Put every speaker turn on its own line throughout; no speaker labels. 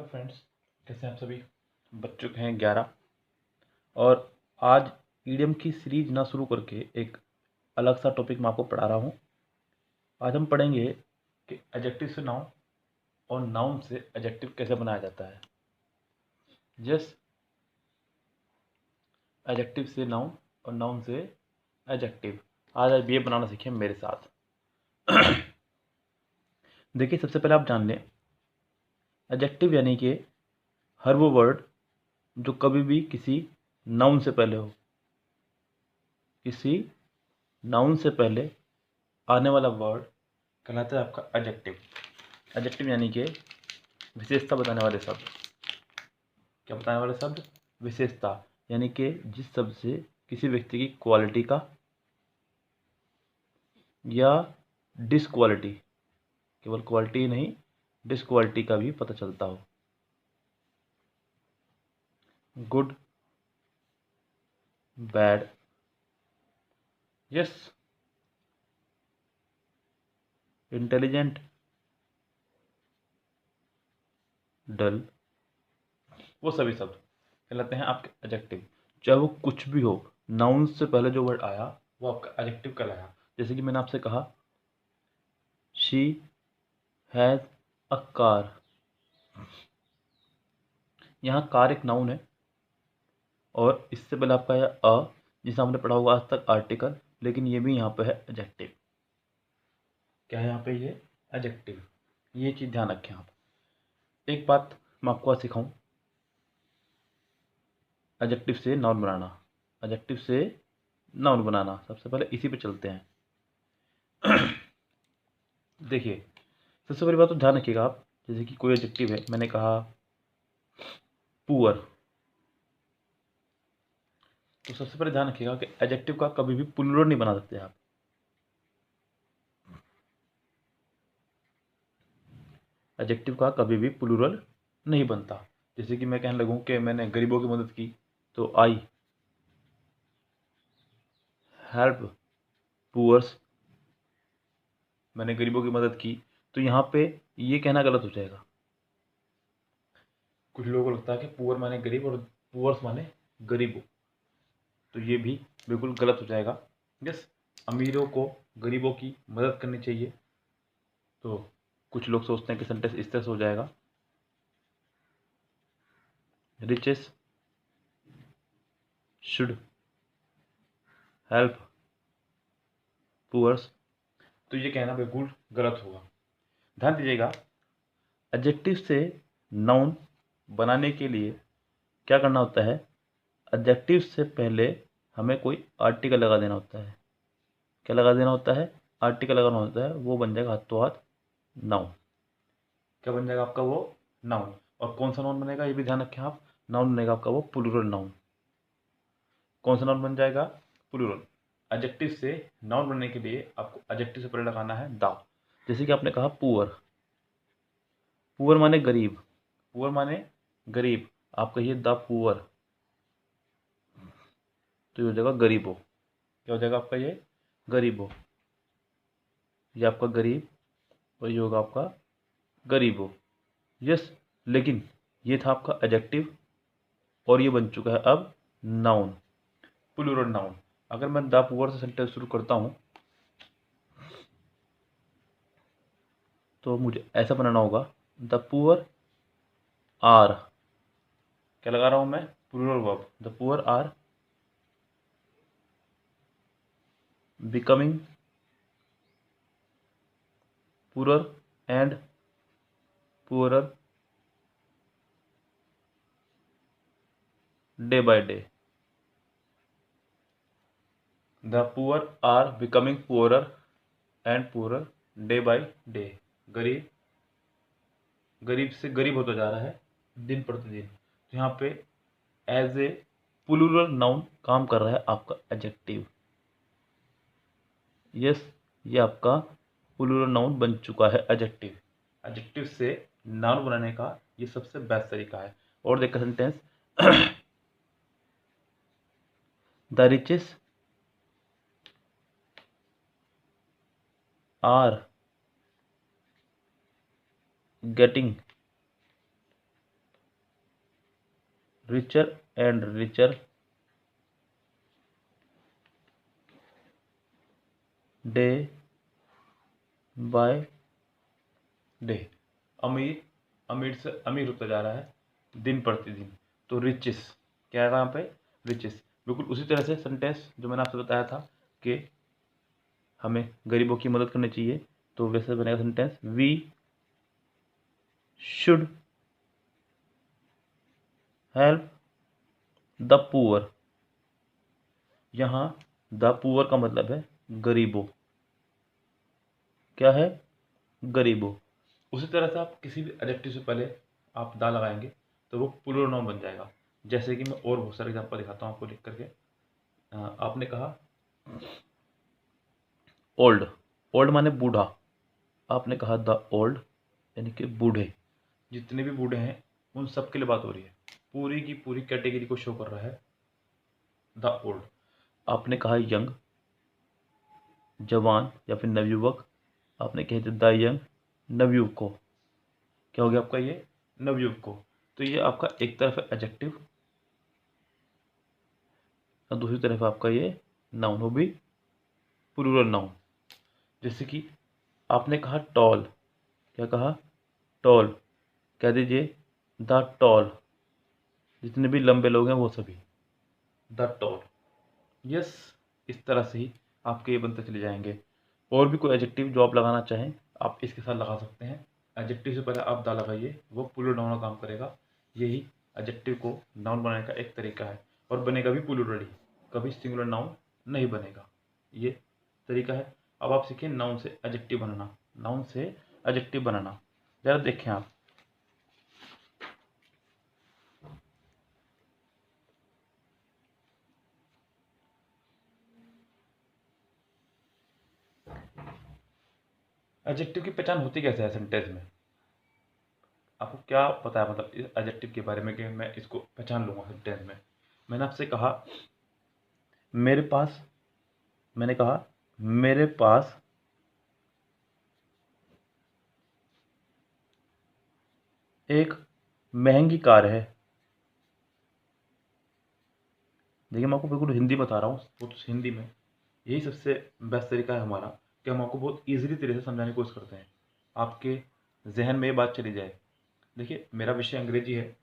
Hello friends, कैसे हैं आप सभी। बज चुके हैं 11 और आज ईडियम की सीरीज ना शुरू करके एक अलग सा टॉपिक मैं आपको पढ़ा रहा हूँ। आज हम पढ़ेंगे कि एडजेक्टिव से नाउन और नाउन से एडजेक्टिव कैसे बनाया जाता है। यस, एडजेक्टिव से नाउन और नाउन से एडजेक्टिव। आज आप ये बनाना सीखें मेरे साथ। देखिए, सबसे पहले आप जान लें, एडजेक्टिव यानी कि हर वो वर्ड जो कभी भी किसी नाउन से पहले हो, किसी नाउन से पहले आने वाला वर्ड कहलाता है आपका एडजेक्टिव। एडजेक्टिव यानी कि विशेषता बताने वाले शब्द। क्या बताने वाले शब्द? विशेषता, यानी कि जिस शब्द से किसी व्यक्ति की क्वालिटी का या डिसक्वालिटी, केवल क्वालिटी ही नहीं डिसक्वालिटी का भी पता चलता हो। गुड, बैड, यस, इंटेलिजेंट, डल, वो सभी शब्द कहलाते हैं आपके एडजेक्टिव। चाहे वो कुछ भी हो, नाउन से पहले जो वर्ड आया वो आपका एडजेक्टिव कहलाया। जैसे कि मैंने आपसे कहा, शी हैज़ अ कार। यहाँ कार एक नाउन है और इससे पहले आपका है अ, जिसे हमने पढ़ा होगा आज तक आर्टिकल, लेकिन ये भी यहाँ पे है एडजेक्टिव। क्या है यहाँ पे? ये एडजेक्टिव। ये चीज़ ध्यान रखें आप। एक बात मैं आपको आज सिखाऊं, एडजेक्टिव से नाउन बनाना। एडजेक्टिव से नाउन बनाना, सबसे पहले इसी पे चलते हैं। देखिए, सबसे पहली बात तो ध्यान रखिएगा आप, जैसे कि कोई एडजेक्टिव है, मैंने कहा पुअर, तो सबसे पहले ध्यान रखिएगा कि एडजेक्टिव का कभी भी प्लूरल नहीं बना सकते आप। एडजेक्टिव का कभी भी प्लूरल नहीं बनता। जैसे कि मैं कहने लगूं कि मैंने गरीबों की मदद की, तो आई हेल्प पुअर्स, मैंने गरीबों की मदद की, तो यहाँ पे ये कहना गलत हो जाएगा। कुछ लोगों को लगता है कि पुअर माने गरीब और पुअर्स माने गरीबों, तो ये भी बिल्कुल गलत हो जाएगा। यस, अमीरों को गरीबों की मदद करनी चाहिए, तो कुछ लोग सोचते हैं कि सेंटेंस इस तरह से हो जाएगा, रिचेस शुड हेल्प पुअर्स, तो ये कहना बिल्कुल गलत होगा। ध्यान दीजिएगा, एडजेक्टिव से नाउन बनाने के लिए क्या करना होता है? एडजेक्टिव से पहले हमें कोई आर्टिकल लगा देना होता है। क्या लगा देना होता है? आर्टिकल लगाना होता है, वो बन जाएगा हाथों हाथ नाउन। क्या बन जाएगा आपका? वो नाउन। और कौन सा नाउन बनेगा ये भी ध्यान रखें आप, नाउन बनेगा आपका वो प्लूरल नाउन। कौन सा नाउन बन जाएगा? प्लूरल। एडजेक्टिव से नाउन बनने के लिए आपको एडजेक्टिव से पहले लगाना है द। जैसे कि आपने कहा पुअर, पुअर माने गरीब, पुअर माने गरीब, आप कहिए द पुअर, तो ये हो जाएगा गरीबो। क्या हो जाएगा आपका? ये गरीबो, ये आपका गरीब और ये होगा आपका गरीबो। यस, लेकिन ये था आपका एडजेक्टिव और ये बन चुका है अब नाउन, प्लूरल नाउन। अगर मैं द पुअर से सेंटेंस शुरू करता हूं तो मुझे ऐसा बनाना होगा, द पुअर आर, क्या लगा रहा हूं मैं? Plural verb. The poor are becoming poorer and poorer day by day. The poor are becoming poorer and poorer day by day. गरीब गरीब से गरीब होता जा रहा है दिन प्रतिदिन। तो यहाँ पे एज ए प्लूरल नाउन काम कर रहा है आपका एडजेक्टिव। यस, ये आपका प्लूरल नाउन बन चुका है एडजेक्टिव। एडजेक्टिव से नाउन बनाने का ये सबसे बेस्ट तरीका है। और देखा sentence, the riches are getting richer and richer day by day, अमीर अमीर से अमीर होता जा रहा है दिन प्रतिदिन। तो रिचेस क्या है यहाँ पे, रिचेस। बिल्कुल उसी तरह से सेंटेंस जो मैंने आपसे बताया था कि हमें गरीबों की मदद करनी चाहिए, तो वैसे बनेगा sentence, we should help the poor. यहाँ द पुअर का मतलब है गरीबों, क्या है, गरीबों। उसी तरह से आप किसी भी एडजेक्टिव से पहले आप दा लगाएंगे तो वो प्लूरल नाउन बन जाएगा। जैसे कि मैं और बहुत सारे एग्जांपल दिखाता हूँ आपको लिख करके। आपने कहा ओल्ड, ओल्ड माने बूढ़ा, आपने कहा द ओल्ड यानी कि बूढ़े। जितने भी बूढ़े हैं उन सब के लिए बात हो रही है, पूरी की पूरी कैटेगरी को शो कर रहा है द ओल्ड। आपने कहा यंग, जवान या फिर नवयुवक, आपने कहे थे द यंग नवयुवक को, क्या हो गया आपका ये, नवयुवक को। तो ये आपका एक तरफ है एडजेक्टिव और दूसरी तरफ आपका ये नाउन, हो भी प्लूरल नाउन। जैसे कि आपने कहा टॉल, क्या कहा, टॉल, कह दीजिए द टॉल, जितने भी लंबे लोग हैं वो सभी, द टॉल। यस, इस तरह से ही आपके ये बनते चले जाएंगे। और भी कोई एडजेक्टिव जो आप लगाना चाहें आप इसके साथ लगा सकते हैं। एडजेक्टिव से पहले आप दा लगाइए, वो प्लूरल नाउन का काम करेगा। यही एडजेक्टिव को नाउन बनाने का एक तरीका है, और बनेगा भी प्लूरल ही, कभी सिंगुलर नाउन नहीं बनेगा, ये तरीका है। अब आप सीखें नाउन से एडजेक्टिव बनाना, नाउन से एडजेक्टिव बनाना। जरा देखें आप, एडजेक्टिव की पहचान होती कैसे है सेंटेंस में, आपको क्या पता है मतलब इस एडजेक्टिव के बारे में कि मैं इसको पहचान लूंगा सेंटेंस में। मैंने आपसे कहा मेरे पास, मैंने कहा मेरे पास एक महंगी कार है। देखिए मैं आपको बिल्कुल हिंदी बता रहा हूँ, वो तो हिंदी में। यही सबसे बेस्ट तरीका है हमारा कि हम आपको बहुत ईजिली तरीके से समझाने की कोशिश करते हैं, आपके जहन में ये बात चली जाए। देखिए मेरा विषय अंग्रेजी है।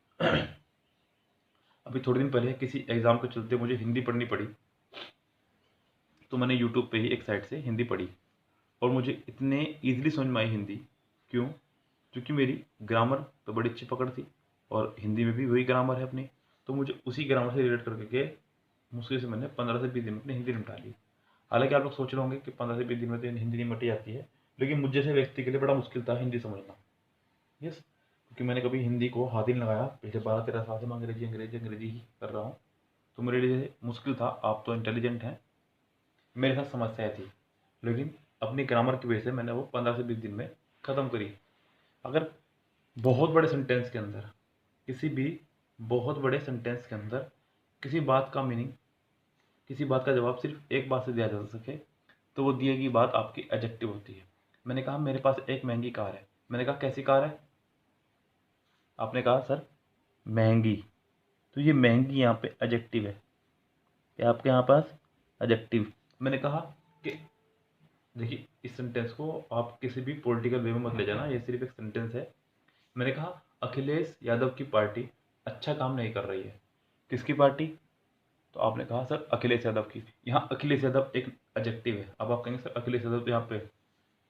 अभी थोड़े दिन पहले किसी एग्ज़ाम के चलते मुझे हिंदी पढ़नी पड़ी, तो मैंने यूट्यूब पे ही एक साइट से हिंदी पढ़ी, और मुझे इतने ईजिली समझ में आई हिंदी। क्यों? क्योंकि मेरी ग्रामर तो बड़ी अच्छी पकड़ थी, और हिंदी में भी वही ग्रामर है अपनी, तो मुझे उसी ग्रामर से रिलेट करके के मुश्किल से मैंने 15 से 20 दिन में अपनी हिंदी निपटा ली। हालांकि आप लोग सोच रहे होंगे कि 15 से 20 दिन में तो हिंदी नहीं मटी जाती है, लेकिन मुझ जैसे व्यक्ति के लिए बड़ा मुश्किल था हिंदी समझना। यस, क्योंकि मैंने कभी हिंदी को हाथ ही नहीं लगाया, पिछले 12-13 साल से मैं अंग्रेजी अंग्रेजी अंग्रेजी ही कर रहा हूँ, तो मेरे लिए मुश्किल था। आप तो इंटेलिजेंट हैं, मेरे साथ समस्याएं थी, लेकिन अपनी ग्रामर की वजह से मैंने वो 15 से 20 दिन में ख़त्म करी। अगर बहुत बड़े सेंटेंस के अंदर, किसी भी बहुत बड़े सेंटेंस के अंदर किसी बात का मीनिंग, किसी बात का जवाब सिर्फ एक बात से दिया जा सके, तो वो दिए गई बात आपकी एडजेक्टिव होती है। मैंने कहा मेरे पास एक महंगी कार है, मैंने कहा कैसी कार है, आपने कहा सर महंगी, तो ये महंगी यहाँ पे एडजेक्टिव है, क्या आपके यहाँ पास एडजेक्टिव। मैंने कहा कि देखिए इस सेंटेंस को आप किसी भी पॉलिटिकल वे में मत ले जाना, ये सिर्फ एक सेंटेंस है। मैंने कहा अखिलेश यादव की पार्टी अच्छा काम नहीं कर रही है। किसकी पार्टी? तो आपने कहा सर अखिलेश यादव की। यहाँ अखिलेश यादव एक एडजेक्टिव है। अब आप कहेंगे सर अखिलेश यादव तो यहाँ पे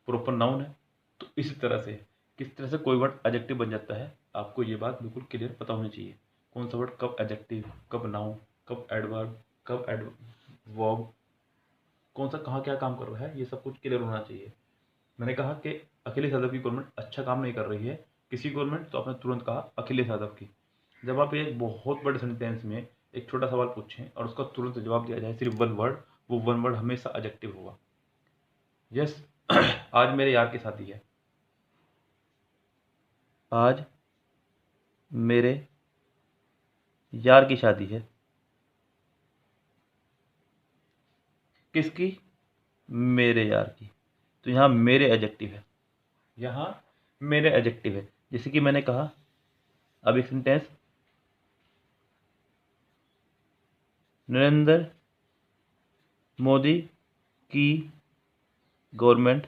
प्रॉपर नाउन है। तो इसी तरह से किस तरह से कोई वर्ड एडजेक्टिव बन जाता है, आपको ये बात बिल्कुल क्लियर पता होनी चाहिए। कौन सा वर्ड कब एडजेक्टिव, कब नाउन, कब एडवर्ब, कब एडवर्ब, कौन सा कहाँ क्या काम कर रहा है, ये सब कुछ क्लियर होना चाहिए। मैंने कहा कि अखिलेश यादव की गवर्नमेंट अच्छा काम नहीं कर रही है, किसी गवर्नमेंट, तो आपने तुरंत कहा अखिलेश यादव की। जब आप एक बहुत बड़े सेंटेंस में एक छोटा सवाल पूछें और उसका तुरंत जवाब दिया जाए सिर्फ वन वर्ड, वो वन वर्ड हमेशा एडजेक्टिव होगा। यस, आज मेरे यार की शादी है, आज मेरे यार की शादी है। किसकी? मेरे यार की। तो यहाँ मेरे एडजेक्टिव है, यहाँ मेरे एडजेक्टिव है। जैसे कि मैंने कहा अब एक सेंटेंस, नरेंद्र मोदी की गवर्नमेंट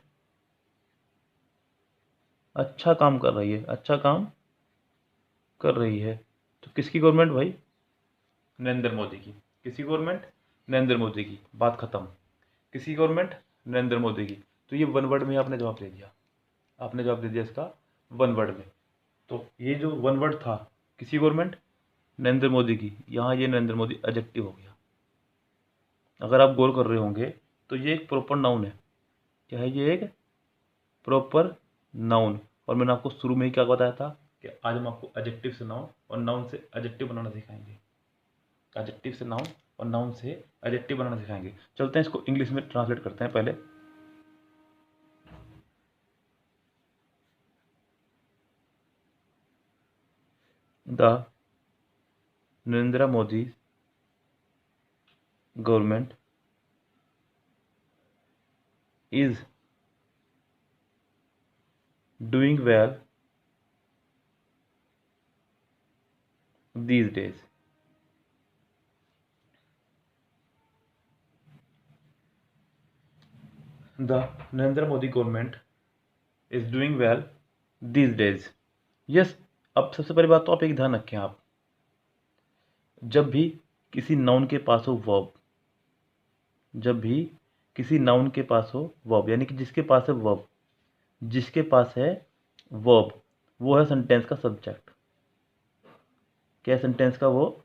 अच्छा काम कर रही है, अच्छा काम कर रही है। तो किसकी गवर्नमेंट भाई? नरेंद्र मोदी की। किसकी गवर्नमेंट? नरेंद्र मोदी की। बात खत्म। किसकी गवर्नमेंट? नरेंद्र मोदी की। तो ये वन वर्ड में आपने जवाब दे दिया, आपने जवाब दे दिया इसका वन वर्ड में। तो ये जो वन वर्ड था, किसी गवर्नमेंट? नरेंद्र मोदी की। यहाँ ये नरेंद्र मोदी एडजेक्टिव हो गया। अगर आप गौर कर रहे होंगे तो ये एक प्रॉपर नाउन है। क्या है ये? एक प्रॉपर नाउन। और मैंने आपको शुरू में ही क्या बताया था कि आज हम आपको एडजेक्टिव से नाउन और नाउन से एडजेक्टिव बनाना सिखाएंगे। एडजेक्टिव से नाउन और नाउन से एडजेक्टिव बनाना सिखाएंगे। चलते हैं इसको इंग्लिश में ट्रांसलेट करते हैं पहले। The Narendra Modi government is doing well these days. The Narendra Modi government is doing well these days. Yes. अब सबसे पहली बात तो आप एक ध्यान रखें, आप जब भी किसी नाउन के पास हो वर्ब, जब भी किसी नाउन के पास हो वर्ब, यानी कि जिसके पास है वर्ब, जिसके पास है वर्ब, वो है सेंटेंस का सब्जेक्ट। क्या है सेंटेंस का? वो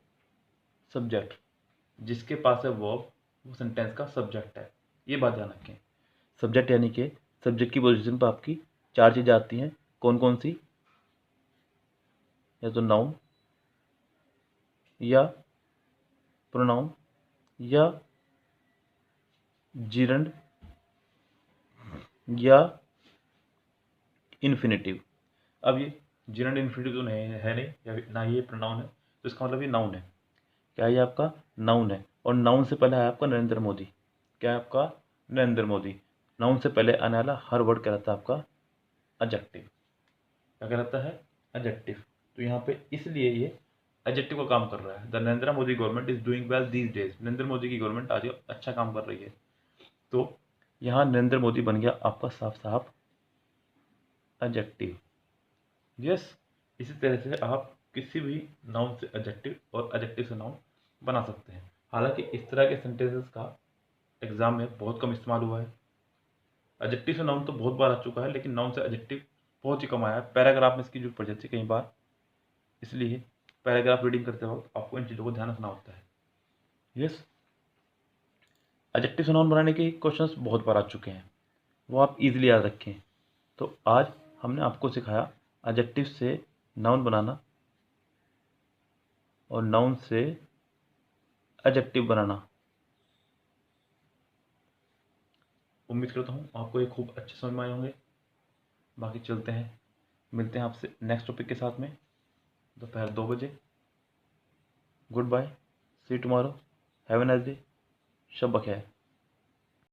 सब्जेक्ट। जिसके पास है वर्ब वो सेंटेंस का सब्जेक्ट है। ये बात ध्यान रखें। सब्जेक्ट यानी कि सब्जेक्ट की पोजीशन पर आपकी चार चीज़ें आती हैं। कौन कौन सी? या तो नाउन, या प्रोनाउन, या जिरंड, या इन्फिनेटिव। अब ये जिरंड इन्फिनेटिव तो नहीं है नहीं, या ना ये प्रोनाउन है, तो इसका मतलब ये नाउन है। क्या ये आपका नाउन है? और नाउन से पहले है आपका नरेंद्र मोदी। क्या है आपका? नरेंद्र मोदी। नाउन से पहले आने वाला हर वर्ड कहलाता है आपका एडजेक्टिव। क्या कहलाता है? एडजेक्टिव। तो यहाँ पे इसलिए ये एडजेक्टिव का काम कर रहा है। The Narendra Modi government is doing well these days. Narendra Modi की गवर्नमेंट आज अच्छा काम कर रही है। तो यहाँ नरेंद्र मोदी बन गया आपका साफ साफ एडजेक्टिव। यस। इसी तरह से आप किसी भी नाउन से एडजेक्टिव और एडजेक्टिव से नाउन बना सकते हैं। हालांकि इस तरह के सेंटेंसेस का एग्जाम में बहुत कम इस्तेमाल हुआ है। एडजेक्टिव से नाउन तो बहुत बार आ चुका है, लेकिन नाउन से एडजेक्टिव बहुत ही कम आया है। पैराग्राफ में इसकी जरूरत पड़ जाती है कई बार, इसलिए पैराग्राफ रीडिंग करते वक्त आपको इन चीज़ों को ध्यान रखना होता है। यस। एडजेक्टिव से नाउन बनाने के क्वेश्चंस बहुत बार आ चुके हैं, वो आप इजीली याद रखें। तो आज हमने आपको सिखाया एडजेक्टिव से नाउन बनाना और नाउन से एडजेक्टिव बनाना। उम्मीद करता हूँ आपको ये खूब अच्छे समझ में आए होंगे। बाकी चलते हैं, मिलते हैं आपसे नेक्स्ट टॉपिक के साथ में दोपहर 2 बजे। Goodbye, see tomorrow, have a nice day, शब बखैर।